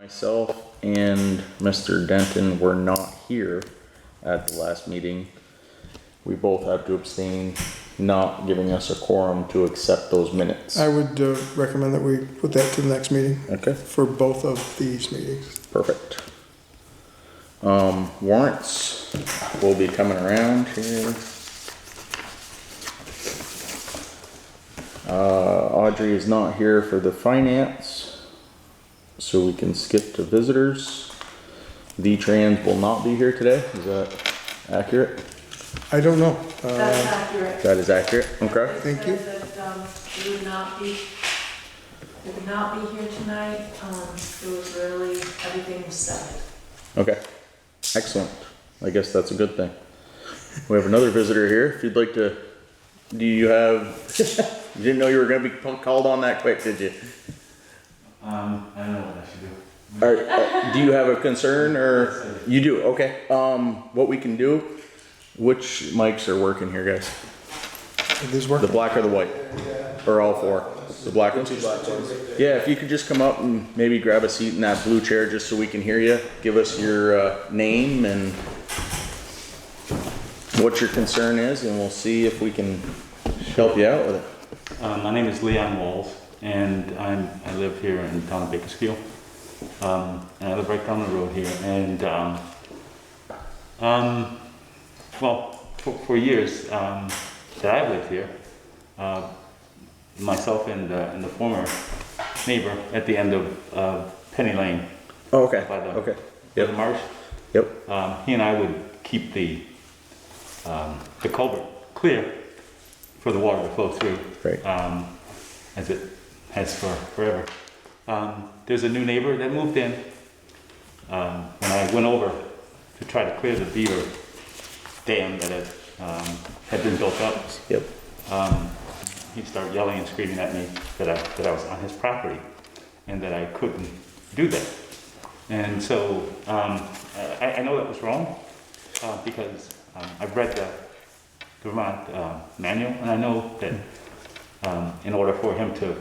Myself and Mr. Denton were not here at the last meeting. We both have to abstain, not giving us a quorum to accept those minutes. I would recommend that we put that to the next meeting Okay, for both of these meetings. perfect. Warrants will be coming around here. Audrey is not here for the finance, so we can skip to visitors. V-Trans will not be here today, is that accurate? I don't know. That's accurate. That is accurate, okay. Thank you. That, they would not be here tonight. It was really, everything was set. Okay, excellent. I guess that's a good thing. We have another visitor here. If you'd like to, do you have, you didn't know you were gonna be called on that quick, did you? I don't know what I should do. Do you have a concern or, you do, okay. What we can do, which mics are working here, guys? Are these The working? black or the white? Or all four? The black ones? Yeah, if you could just come up and maybe grab a seat in that blue chair just so we can hear you. Give us your name and what your concern is, and we'll see if we can help you out with it. My name is Leon Walls, and I live here in town of Bakersfield. And I live right down the road here. And well, for years that I've lived here, myself and the former neighbor at the end of Penny Lane. Oh, okay, By the, okay. by the Yep, marsh. yep, He and I would keep the culvert clear for the water to flow through. right. As it has for forever. There's a new neighbor that moved in. When I went over to try to clear the beaver dam that had been built up, Yep, he started yelling and screaming at me that I was on his property and that I couldn't do that. And so I know that was wrong because I've read the Vermont manual, and I know that in order for him to,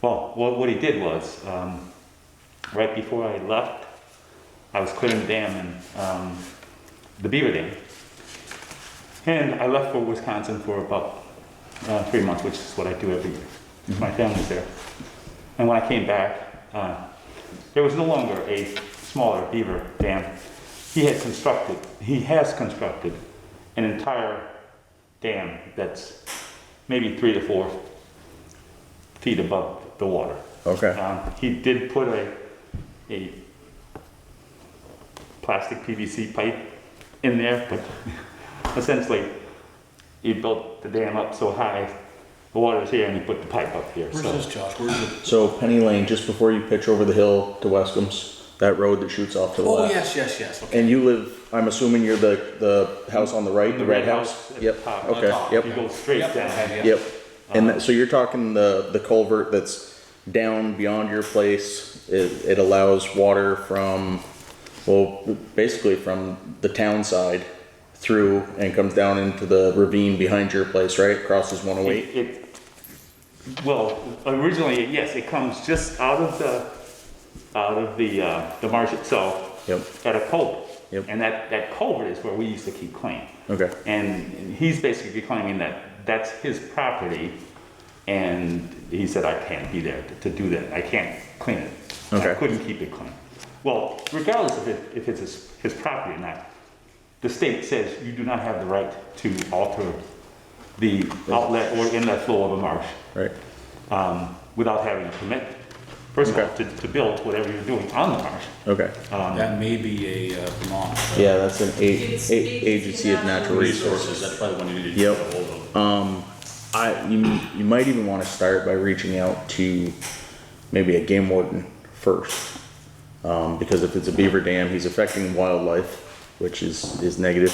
well, what he did was, right before I left, I was clearing the dam and the beaver dam, and I left for Wisconsin for about 3 months, which is what I do every year. My family's there. And when I came back, there was no longer a smaller beaver dam. He has constructed an entire dam that's maybe 3 to 4 feet above the water. okay, He did put a plastic PVC pipe in there, but essentially he built the dam up so high, the water's here, and he put the pipe up here. Where's So this, Josh? Where's it? so Penny Lane, just before you pitch over the hill to Westcombs, that road that shoots off to the Oh, left. yes. Okay. And you live, I'm assuming you're the house on the right, the red house? at Yep, the top. okay, top. yep, You go straight Yep, down. okay, yeah. yep. And so you're talking the culvert that's down beyond your place, it allows water from, well, basically from the town side through and comes down into the ravine behind your place, right? Crosses 108? Well, originally, yes, it comes just out of the marsh itself. Yep, At a culvert. Yep. And that culvert is where we used to keep clean. okay, And he's basically claiming that that's his property, and he said, I can't be there to do that. I can't clean it. Okay. I couldn't keep it clean. Well, regardless of if it's his property or not, the state says you do not have the right to alter the outlet or inlet flow of a marsh right, without having a permit. First of all, to build whatever you're doing on the marsh. okay. That may be a Vermont. Yeah, that's an It's agency of natural resources. That's probably one you need to Yep. get a hold of. You might even want to start by reaching out to maybe a game warden first. Because if it's a beaver dam, he's affecting wildlife, which is negative.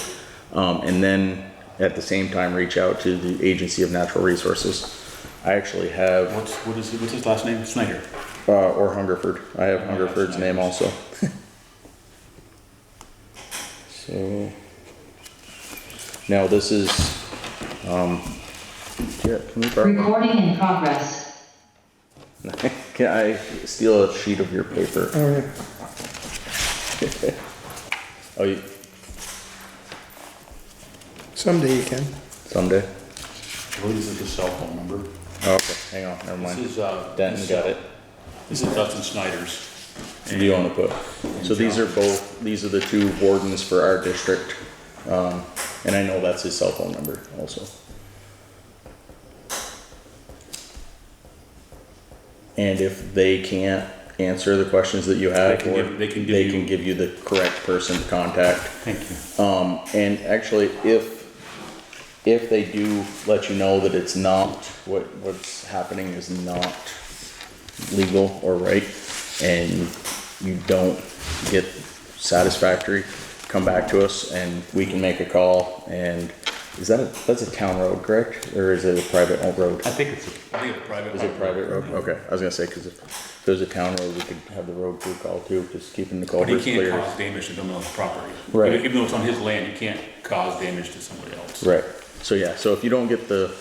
And then at the same time, reach out to the Agency of Natural Resources. I actually have, What's his last name? Snyder. or Hungerford. I have Hungerford's name also. So, now this is, yeah, can we borrow? Recording in progress. Can I steal a sheet of your paper? Oh, yeah. Oh, you, Someday you can. someday? I believe this is the cell phone number. Oh, okay, hang on, never mind. This is, Denton got it. This is Dustin Snyder's. What do you wanna put? So these are these are the two wardens for our district. And I know that's his cell phone number also. And if they can't answer the questions that you have, They can they give can you, give you the correct person to contact. Thank you. And actually, if they do let you know that it's not, what's happening is not legal or right, and you don't get satisfactory, come back to us and we can make a call. And that's a town road, correct? Or is it a private road? I think it's, I think it's private. Is it private road? Okay, I was gonna say, cause if there's a town road, we could have the road crew call too, just keeping the But he culverts can't clear. cause damage to someone else's property. Right. Even though it's on his land, you can't cause damage to somebody else. Right, so yeah, so if you don't get the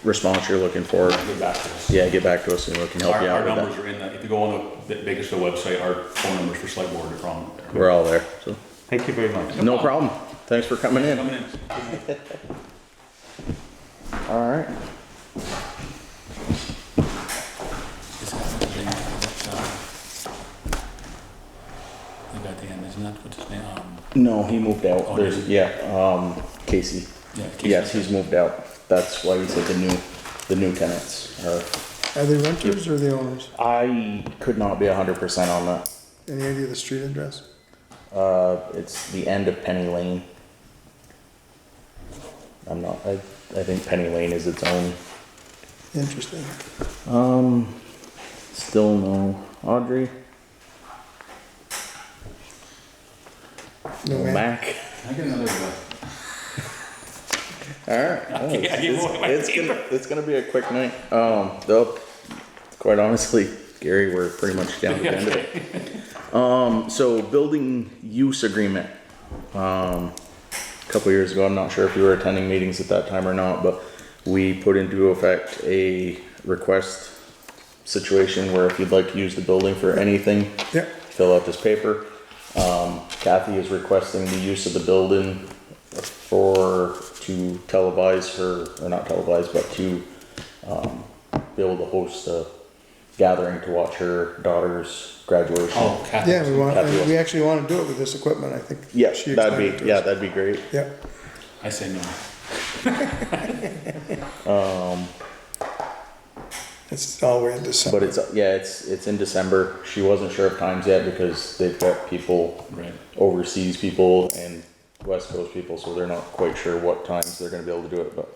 response you're looking for, Get back to us. yeah, get back to us and we can help you Our out with numbers that. are in the, if you go on the Bakersfield website, our phone numbers for select board are on there. We're all there, so, thank you very much. no problem. Thanks for coming in. Coming in. Alright, Is that the thing that, at the end, isn't that what's his name? no, he moved out, Oh, there's, did he? yeah, Casey. Yeah, Casey. Yes, he's moved out, that's why he said the new tenants are. Are they renters or the owners? I could not be 100% on that. Any idea of the street address? It's the end of Penny Lane. I think Penny Lane is its own. Interesting. Still no. Audrey? No, man. Mac? I get another, Alright. I gave away my It's gonna be a quick night. Though, quite honestly, Gary, we're pretty much down to the end of it. So building use agreement. A couple years ago, I'm not sure if you were attending meetings at that time or not, but we put into effect a request situation where if you'd like to use the building for anything, Yep, fill out this paper. Kathy is requesting the use of the building to televise her, or not televise, but to, be able to host a gathering to watch her daughter's graduation. oh, Kathy. yeah, we actually want to do it with this equipment, I think. Yeah, she explained it to us. that'd be great. Yep, I say no. it's all the way in December. But it's in December. She wasn't sure of times yet because they've got people, Right. overseas people and West Coast people, so they're not quite sure what times they're gonna be able to do it, but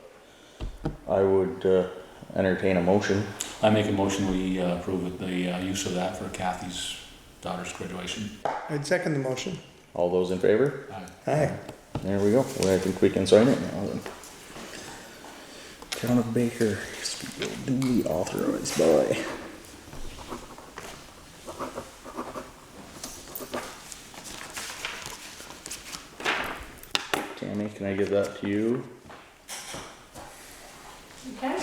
I would, entertain a motion. I make a motion, we approve the use of that for Kathy's daughter's graduation. I'd second the motion. All those in favor? Aye. There we go. Well, I think we can sign it now then. Town of Bakersfield duly authorized by. Tammy, can I give that to you? Okay?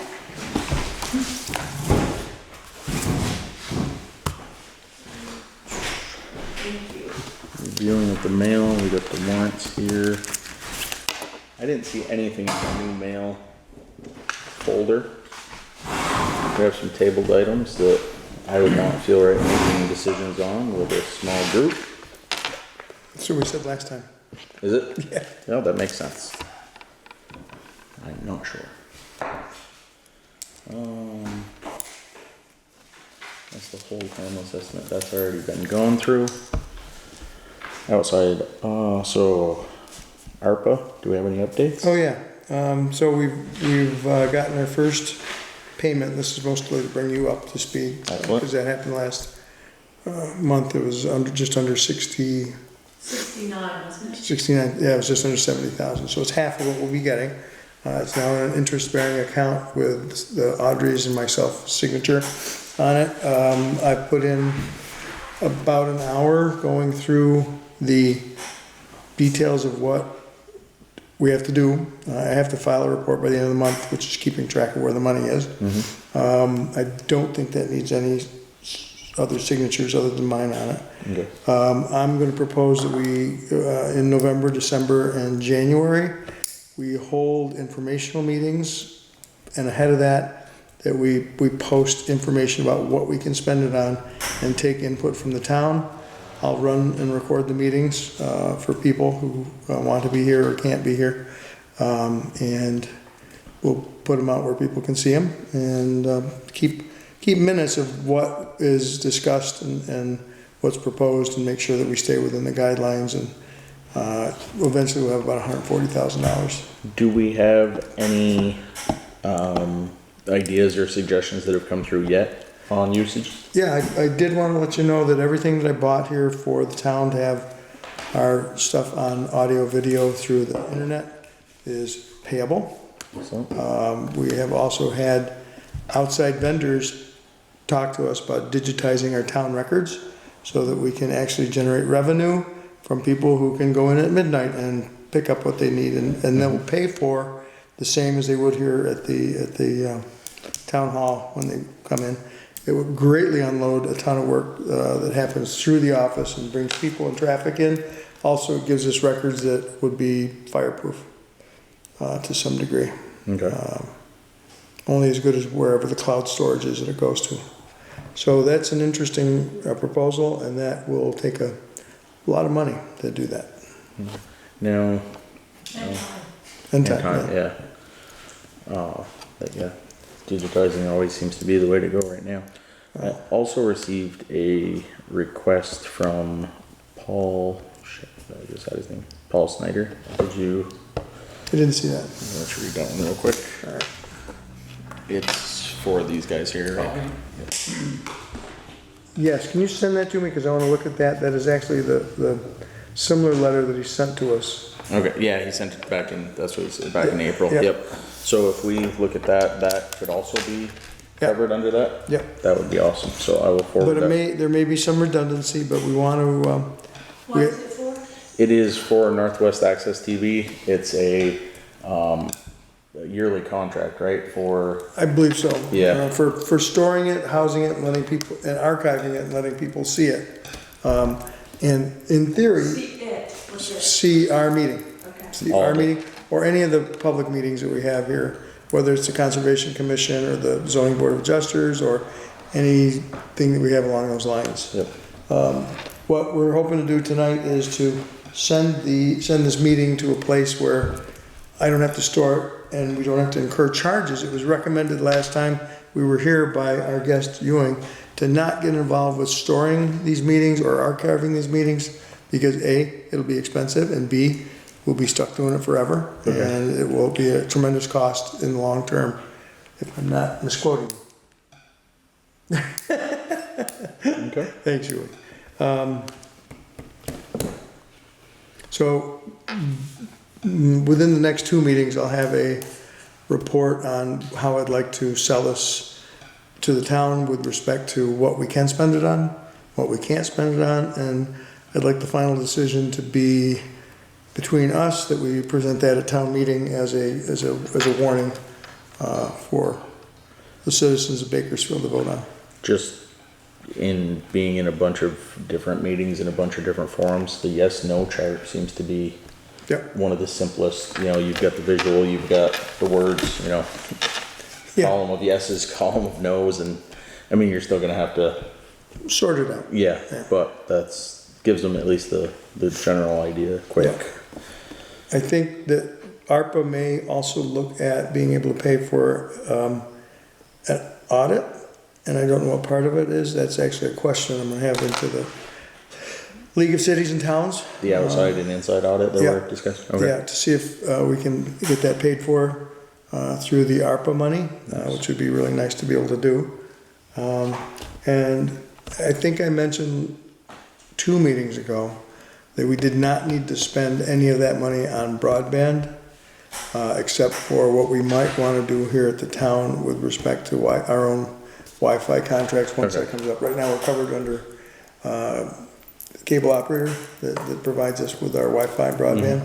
Thank you. Dealing with the mail, we got the warrants here. I didn't see anything in the new mail folder. We have some tabled items that I would not feel right making decisions on with a small group. That's what we said last time. Is it? Yeah. No, that makes sense. I'm not sure. That's the whole homeless estimate, that's already been gone through. Outside, so ARPA, do we have any updates? Oh, yeah. So we've gotten our first payment. This is mostly to bring you up to speed. Excellent. Because that happened last month. It was just under 60, 69, wasn't it? 69, yeah, it was just under 70,000. So it's half of what we'll be getting. It's now in an interest-bearing account with the Audrey's and myself signature on it. I put in about an hour going through the details of what we have to do. I have to file a report by the end of the month, which is keeping track of where the money is. I don't think that needs any other signatures other than mine on it. Okay. I'm gonna propose that we, in November, December, and January, we hold informational meetings, and ahead of that, that we post information about what we can spend it on and take input from the town. I'll run and record the meetings, for people who want to be here or can't be here. And we'll put them out where people can see them, and keep minutes of what is discussed and what's proposed, and make sure that we stay within the guidelines, and eventually we'll have about $140,000. Do we have any ideas or suggestions that have come through yet on usage? Yeah, I did want to let you know that everything that I bought here for the town to have our stuff on audio, video through the internet is payable. Excellent. We have also had outside vendors talk to us about digitizing our town records so that we can actually generate revenue from people who can go in at midnight and pick up what they need, and they'll pay for the same as they would here at the town hall when they come in. It would greatly unload a ton of work that happens through the office and brings people and traffic in. Also, it gives us records that would be fireproof to some degree. Okay. Only as good as wherever the cloud storage is that it goes to. So that's an interesting proposal, and that will take a lot of money to do that. Now, And and time, yeah. yeah. But yeah, digitizing always seems to be the way to go right now. I also received a request from Paul, shit, I just had his name, Paul Snyder. Did you, I didn't see that. let's read that one real quick. All right. It's for these guys here, right? Yes, can you send that to me, because I want to look at that. That is actually the similar letter that he sent to us. Okay, yeah, he sent it back in, that's what he said, back in Yeah, April, yeah. yep. So if we look at that, that could also be Yeah. covered under that? Yep. That would be awesome, so I will forward But that. there may be some redundancy, but we want to, What is it for? It is for Northwest Access TV, it's a yearly contract, right, for, I believe so. Yeah. For storing it, housing it, and letting people, and archiving it, and letting people see it. And in theory, See it, what's it? see our meeting. Okay. See All our of it. meeting, or any of the public meetings that we have here, whether it's the Conservation Commission or the Zoning Board of Adjusters, or anything that we have along those lines. yep, What we're hoping to do tonight is to send this meeting to a place where I don't have to store it and we don't have to incur charges. It was recommended last time we were here by our guest Ewing to not get involved with storing these meetings or archiving these meetings, because A, it'll be expensive, and B, we'll be stuck doing it forever, and it will be a tremendous cost in the long term, if I'm not misquoting. okay. Thanks, Julie. So, within the next 2 meetings, I'll have a report on how I'd like to sell this to the town with respect to what we can spend it on, what we can't spend it on, and I'd like the final decision to be between us, that we present that at town meeting as a warning for the citizens of Bakersfield to vote on. Just in being in a bunch of different meetings and a bunch of different forums, the yes/no chart seems to be Yep. one of the simplest. You know, you've got the visual, you've got the words, you know, Yeah. column of yeses, column of nos, and I mean, you're still gonna have to, Sort it out. yeah, Yeah. but gives them at least the general idea quick. I think that ARPA may also look at being able to pay for an audit, and I don't know what part of it is. That's actually a question I'm gonna have into the League of Cities and Towns. The outside and inside audit that yeah. we're discussing? Okay. Yeah, to see if we can get that paid for through the ARPA money, which would be really nice to be able to do. And I think I mentioned 2 meetings ago that we did not need to spend any of that money on broadband, except for what we might want to do here at the town with respect to our own Wi-Fi contracts once that comes up. Right now, we're covered under cable operator that provides us with our Wi-Fi broadband.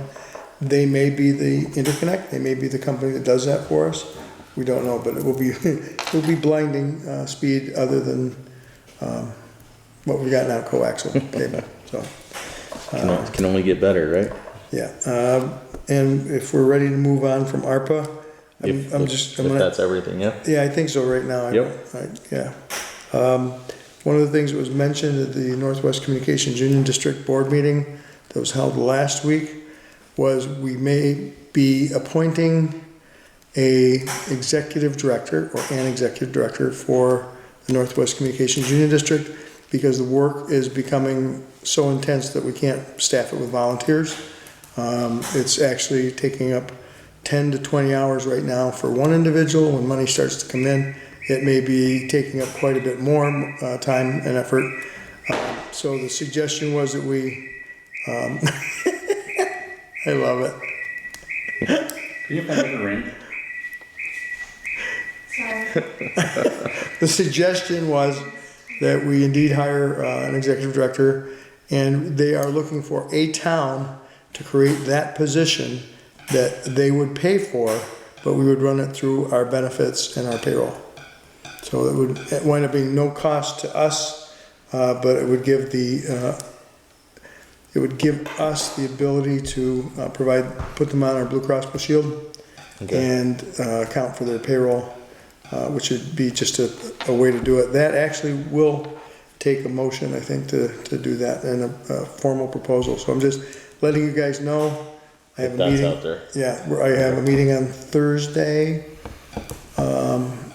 They may be the interconnect, they may be the company that does that for us. We don't know, but it will be, it will be blinding speed other than what we got now, coaxial cable, so. Can only get better, right? Yeah, and if we're ready to move on from ARPA, If I'm gonna. that's everything, yeah? Yeah, I think so right now. Yep. Yeah. One of the things that was mentioned at the Northwest Communications Union District Board meeting that was held last week was we may be appointing a executive director or an executive director for the Northwest Communications Union District because the work is becoming so intense that we can't staff it with volunteers. It's actually taking up 10 to 20 hours right now for one individual. When money starts to come in, it may be taking up quite a bit more time and effort. So the suggestion was that we, I love it. Can you find the ring? Sorry. The suggestion was that we indeed hire an executive director, and they are looking for a town to create that position that they would pay for, but we would run it through our benefits and our payroll. So it would wind up being no cost to us, but it would give us the ability to put them on our Blue Cross Blue Shield and account for their payroll, which would be just a way to do it. That actually will take a motion, I think, to do that and a formal proposal. So I'm just letting you guys know. I have a That's meeting. out there. Yeah, I have a meeting on Thursday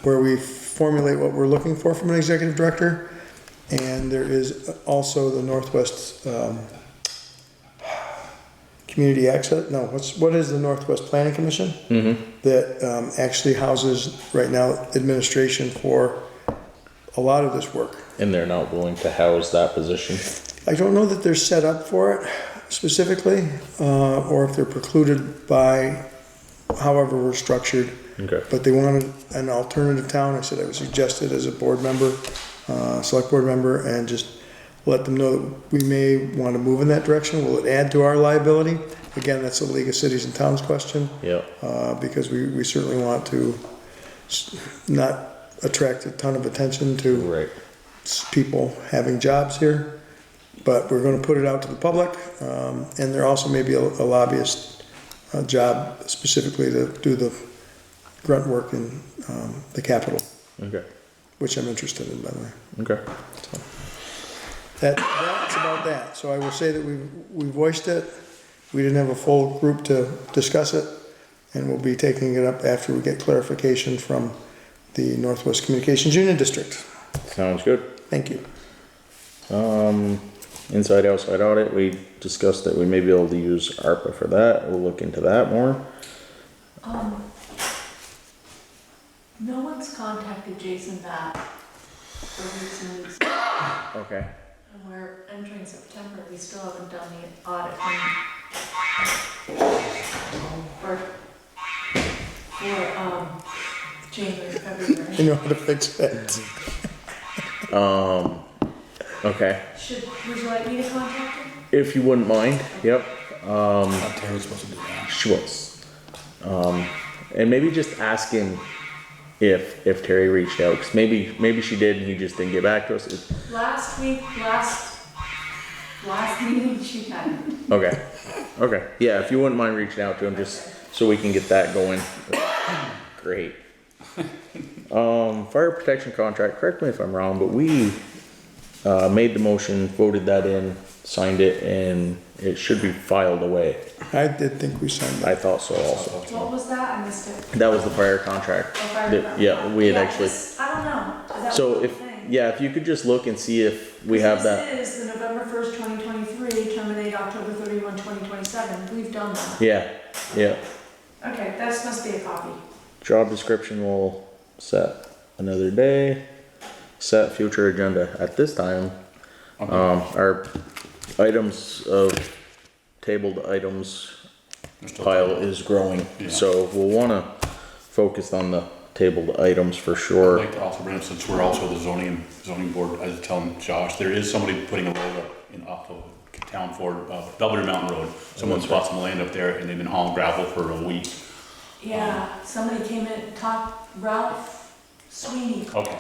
where we formulate what we're looking for from an executive director. And there is also the Northwest Community Access, no, what is the Northwest Planning Commission? That actually houses right now administration for a lot of this work. And they're not willing to house that position. I don't know that they're set up for it specifically, or if they're precluded by however we're structured. Okay. But they wanted an alternative town. I said I would suggest it as a board member, select board member, and just let them know that we may want to move in that direction. Will it add to our liability? Again, that's a League of Cities and Towns question. Yeah. Because we certainly want to not attract a ton of attention to Right. people having jobs here. But we're going to put it out to the public, and there also may be a lobbyist job specifically to do the grunt work in the Capitol, Okay. which I'm interested in, by the way. Okay. That's about that. So I will say that we voiced it. We didn't have a full group to discuss it, and we'll be taking it up after we get clarification from the Northwest Communications Union District. Sounds good. Thank you. Inside outside audit, we discussed that we may be able to use ARPA for that. We'll look into that more. No one's contacted Jason back for weeks and weeks. Okay. And we're entering September, we still haven't done the audit for January, February. You know how to fix it. Okay. Would you like me to contact him? If you wouldn't mind, yep. Thought Terry was supposed to do that. She was. And maybe just ask him if Terry reached out, because maybe she did and he just didn't get back to us. Last meeting she had. Okay. Yeah, if you wouldn't mind reaching out to him, just so we can get that going. Great. Fire protection contract, correct me if I'm wrong, but we made the motion, voted that in, signed it, and it should be filed away. I did think we signed that. I thought so also. What was that? I missed it. That was the fire contract. Oh, fire that- department. Yeah, we had Yeah, actually, I don't know. Is that so what if, you're saying? yeah, if you could just look and see if we have that. This is the November 1st, 2023, terminate October 31, 2027. We've done that. Yeah. Okay, that must be a copy. Job description will set another day, set future agenda. At this time, our items of tabled items They're still pile tabled. is growing. Yeah. So we'll wanna focus on the tabled items for I'd sure. like to also bring up, since we're also the zoning board, I was telling Josh, there is somebody putting a road up in off of town for Belvedere Mountain Road. Someone's bought some land up there and they've been hauling gravel for a week. Yeah, somebody came in, talked, Ralph Sweeney Okay.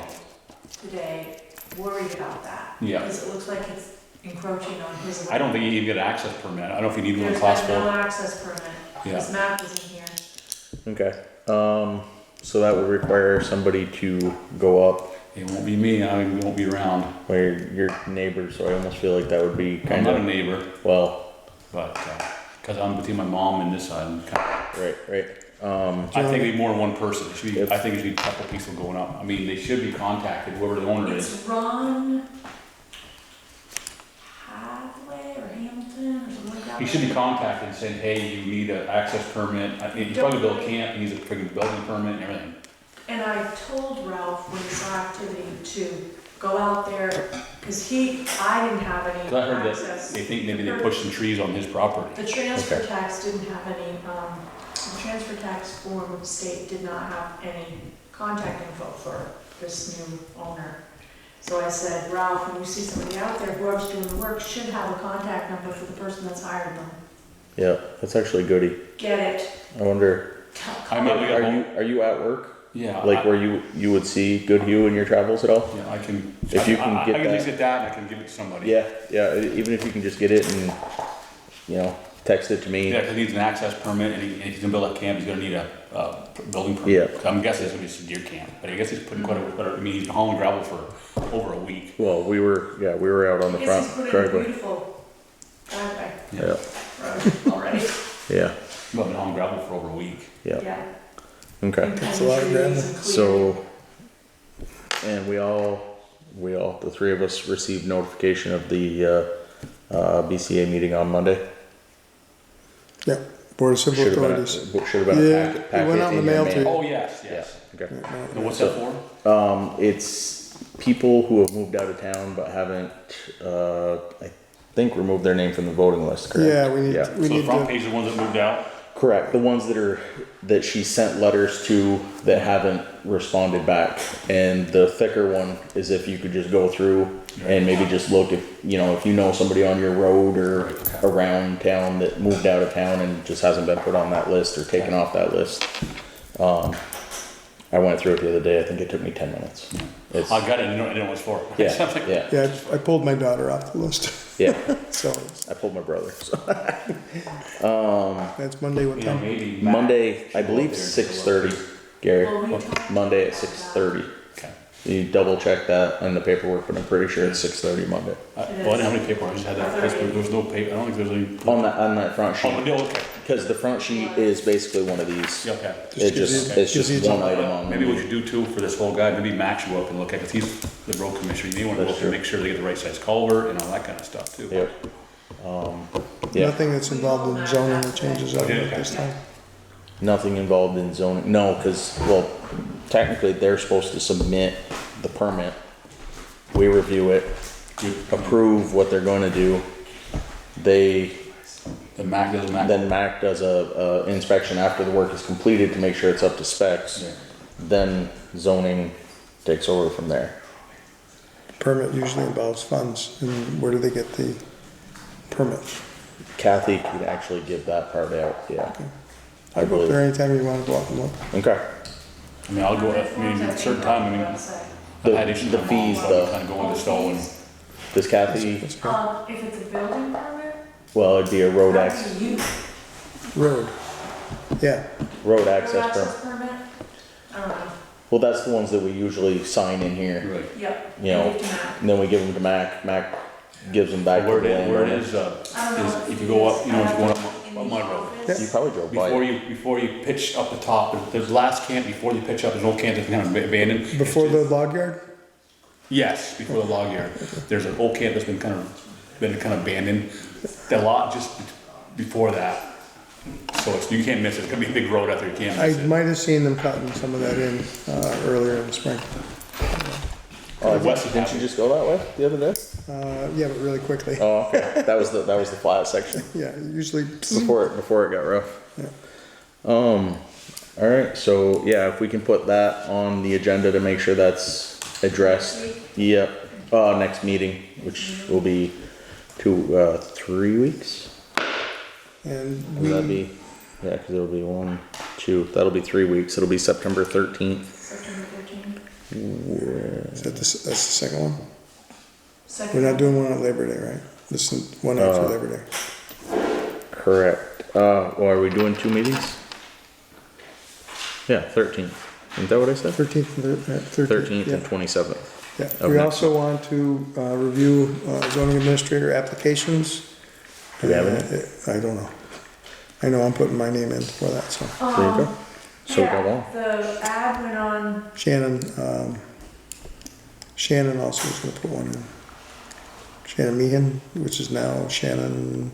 today, worried about that. Yeah. Because it looks like it's encroaching on his land. I don't think you even get an access permit. I don't know if you need one in There's class been no 4. access permit. Yeah. His map is in here. Okay, so that would require somebody to go up It won't be me, I won't be around. where your neighbor, so I almost feel like that would be I'm kind not a of, neighbor, well, but, cause I'm between my mom and this side, I'm kinda, right. I think it'd be more than one person. It should be, Yep. I think it should be a couple people going up. I mean, they should be contacted, whoever the owner is. It's Ron Hathaway or Hamilton or something like that. He should be contacted and saying, hey, you need an access permit. I mean, he's probably build a camp, he needs a freaking building permit and everything. And I told Ralph when he saw activity to go out there, because I didn't have any Cause I heard that access. they think maybe they pushed some trees on his property. The transfer Okay. tax didn't have any, the transfer tax form of the state did not have any contact info for this new owner. So I said, Ralph, when you see somebody out there, whoever's doing the work should have a contact number for the person that's hired them. Yeah, that's actually goody. Get it. I wonder, I mean, we got home. are you at work? Yeah. Like where you would see Goodhue in your travels at all? Yeah, I can. If you can I get can at least that. get that and I can give it to somebody. Yeah, even if you can just get it and, text it to me. Yeah, 'cause he needs an access permit and if he's gonna build a camp, he's gonna need a building permit. Yeah. So I'm guessing it's gonna be a deer camp, but I guess he's putting quite a, I mean, he's been hauling gravel for over a week. Well, we were out on the I guess he's front put in a driveway. beautiful driveway Yeah, road already. yeah, Well, been hauling gravel for over a week. yeah, Yeah. okay. And That's a lot of cutting gravel. trees and clearing. So, and we all, the three of us received notification of the, BCA meeting on Monday. Yeah, Board of Civil Should've Authorities. been a Yeah, packet. it went out in the your mail to you. Oh, yes, Yeah, yes. okay. And what's that for? It's people who have moved out of town but haven't, I think removed their name from the voting list, correct? Yeah, we Yeah. need So the front to, page is the ones that moved out? Correct, the ones that she sent letters to that haven't responded back. And the thicker one is if you could just go through and maybe just look if you know somebody on your road or around town that moved out of town and just hasn't been put on that list or taken off that list. I went through it the other day, I think it took me 10 minutes. It's, I got it, I didn't know what it was for. yeah, So I was like, yeah, yeah, I pulled my daughter off the list, yeah, so I pulled my brother, so. that's Monday, what You know, time? maybe. Matt Monday, I should go up believe there and 6:30, Gary. Well, we talked Monday at about 6:30. Okay. You double check that in the paperwork, but I'm pretty sure it's 6:30 Monday. Well, I didn't have any paperwork, I just had that, there was no paper, I don't think there's any. On that front Oh, sheet, no, okay. because the front sheet is basically one of these. Yeah, okay. It gives just, you- it's gives just you one some- item on. Maybe what you do too for this whole guy, maybe Max should go up and look at, cause he's the road commissioner, you may wanna go That's up and true. make sure they get the right size culvert and all that kinda stuff too. Yep. Yeah, Nothing that's involved in zoning or changes of Okay, it at okay. this time. nothing involved in zoning, no, because, well, technically, they're supposed to submit the permit. We review it, Good. approve what they're gonna do. They, Then Mac does Mac. then Mac does a inspection after the work is completed to make sure it's up to specs. Yeah. Then zoning takes over from there. Permit usually involves funds, and where do they get the permit? Kathy could actually give that part out, yeah. I I'll go up there believe, anytime you wanna go up and look. okay. I mean, I'll go, I mean, at a certain time, I mean, I've The- had issues the with mom, fees, so though. I kinda go into stone. Does Kathy, That's okay. If it's a building permit, well, it'd be a road that's access, you. Road, yeah, road Road access permit. access permit, I don't know, Well, that's the ones that we usually sign in here, Right. yep. You know, Leave to Matt. and then we give them to Mac, Mac gives them back to Where the it landowner. is, I don't know is if you go up, you know, if you go up in on the my road. office. You probably drove by it. Before you pitch up the top, there's last camp, before you pitch up, there's an old camp that's kind of abandoned. It's before just- the log yard? Yes, before the log yard. There's an old camp that's been kind of abandoned. The lot just before that. So you can't miss it. It's gonna be a big road out there, you can't I miss it. might have seen them cutting some of that in, earlier in the spring. Oh, West of didn't you just go that way the other day? Yeah, but really quickly. Oh, okay, that was the flat section, Yeah, usually, before it got rough. Alright, so, yeah, if we can put that on the agenda to make sure that's addressed. Yep, next meeting, which will be 3 weeks? And Would that be, yeah, cause it'll be 1, 2, that'll be 3 weeks, it'll be September 13th. September 13th. that's the second one? Second. We're not doing one at Labor Day, right? This is one after Labor Day. Correct, well, are we doing 2 meetings? Yeah, 13th, isn't that what I said? 13th and 13th yeah. and 27th. Yeah, of we next also want to review zoning administrator applications. Do we have any? I don't know. I know I'm putting my name in for that, so. There you go. So yeah, go on. the ad went on, Shannon also is gonna put one in. Shannon Meehan, which is now Shannon,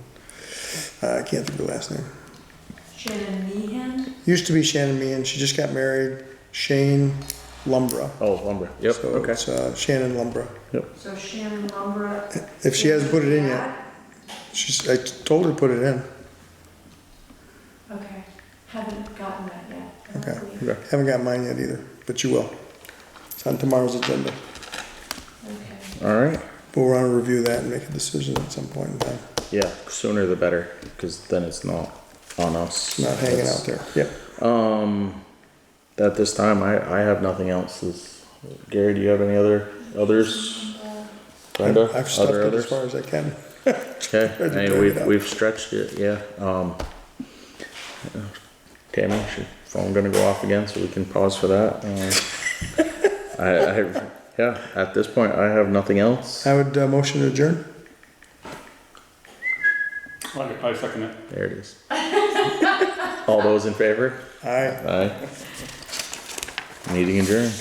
I can't think of the last name. Shannon Meehan. Used to be Shannon Meehan, she just got married, Shane Lumbra. Oh, lumber, yep, So okay, it's Shannon Lumbra. So Shannon Lumber. If she hasn't put it in yet, I told her to put it in. Okay, haven't gotten that yet. I don't Okay. believe. okay, Haven't got mine yet either, but you will. It's on tomorrow's agenda. Okay. alright, But we're gonna review that and make a decision at some point in time. yeah, sooner the better, cause then it's not on us. Not hanging It's- out there. Yep. At this time, I have nothing else. Gary, do you have any others? Brenda? I've stuffed Other it as others? far as I can. Okay, Tried to hey, drag it out. we've stretched it, yeah, Tammy, is your phone gonna go off again, so we can pause for that? Yeah, at this point, I have nothing else. I would motion to adjourn. I second it. There it is. All those in favor? Aye. Aye. Meeting adjourned.